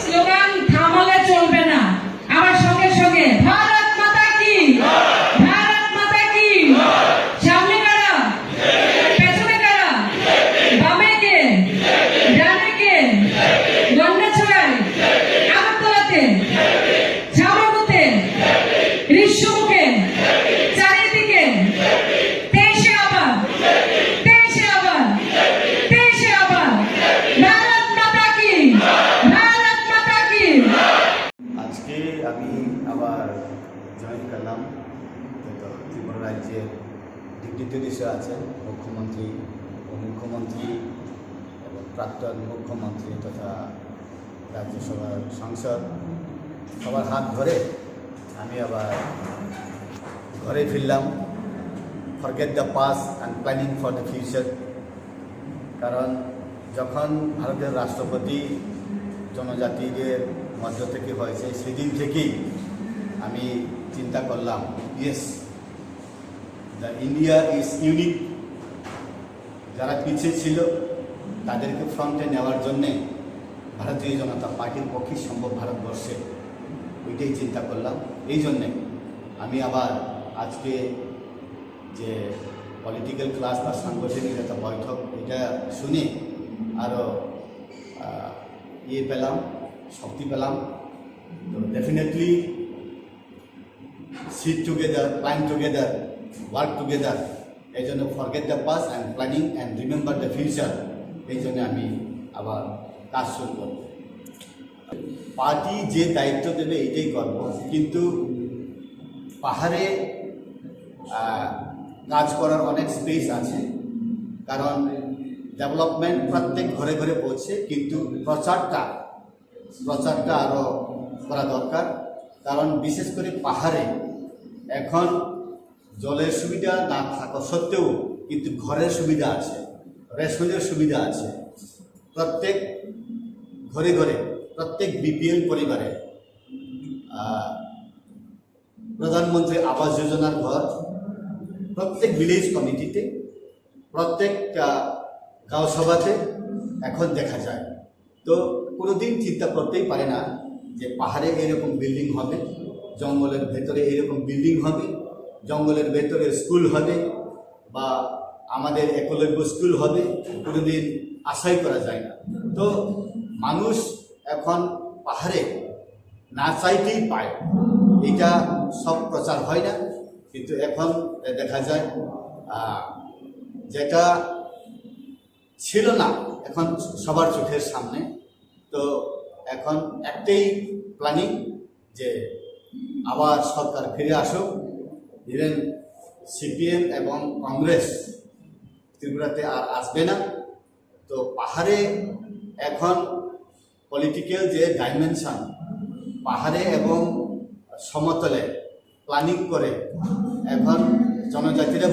Slogan থামালে চলবে না, আমার সঙ্গে সঙ্গে ভারত মাতা কি, ভারত মাতা কি। সামনে কারা, পেছনে কারা, বামে কে, ডানে কে, গন্ডাছড়ায়, আগরতলাতে, ঝাড়খণ্ডে, ঋষ্যমুখে, চারিদিকে, তেইশে আবার, তেইশে আবার, তেইশে আবার। ভারত মাতা কি, ভারত মাতা কি। আজকে আমি আবার জয়েন করলাম ত্রিপুরা রাজ্যের ডিপুটি আছেন মুখ্যমন্ত্রী, উপমুখ্যমন্ত্রী এবং প্রাক্তন মুখ্যমন্ত্রী তথা রাজ্যসভার সাংসদ সবার হাত ধরে আমি আবার ঘরে ফিরলাম। Forget the past and planning for the future. কারণ যখন ভারতের রাষ্ট্রপতি জনজাতিদের মধ্য থেকে হয়েছে সেদিন থেকেই আমি চিন্তা করলাম, yes, the India is unique. যারা পিছিয়ে ছিল তাদেরকে ফ্রন্টে নেওয়ার জন্যে ভারতীয় জনতা পার্টির পক্ষে সম্ভব ভারতবর্ষে, ওইটাই চিন্তা করলাম। এই জন্যে আমি আবার আজকে যে পলিটিক্যাল ক্লাস বা সাংগঠনিক একটা বৈঠক, এটা শুনে আরও পেলাম, শক্তি পেলাম। তো definitely sit together, plan together, work together. এই জন্য forget the past and planning and remember the future, এই জন্য আমি আবার কাজ শুরু করব। পার্টি যে দায়িত্ব দেবে এটাই করব, কিন্তু পাহাড়ে কাজ করার অনেক স্পেস আছে। কারণ ডেভেলপমেন্ট প্রত্যেক ঘরে ঘরে পৌঁছে, কিন্তু প্রচারটা আরও করা দরকার। কারণ বিশেষ করে পাহাড়ে এখন জলের সুবিধা না থাকা সত্ত্বেও কিন্তু ঘরের সুবিধা আছে, রেশনের সুবিধা আছে। প্রত্যেক ঘরে ঘরে, প্রত্যেক বিপিএল পরিবারে প্রধানমন্ত্রী আবাস যোজনার ঘর, প্রত্যেক ভিলেজ কমিটিতে, প্রত্যেক গাঁও সভাতে এখন দেখা যায়। তো কোনোদিন চিন্তা করতেই পারে না যে পাহাড়ে এরকম বিল্ডিং হবে, জঙ্গলের ভেতরে এরকম বিল্ডিং হবে, জঙ্গলের ভেতরে স্কুল হবে বা আমাদের একলব্য স্কুল হবে, কোনোদিন আশাই করা যায় না। তো মানুষ এখন পাহাড়ে না চাইতেই পায়। এটা সব প্রচার হয় না, কিন্তু এখন দেখা যায় যেটা ছিল না এখন সবার চোখের সামনে। তো এখন একটাই প্ল্যানিং যে আবার সরকার ফিরে আসুক। ইভেন সিপিএম এবং কংগ্রেস ত্রিপুরাতে আর আসবে না। তো পাহাড়ে এখন পলিটিক্যাল যে ডাইমেনশন, পাহাড়ে এবং সমতলে প্ল্যানিং করে এখন জনজাতিরা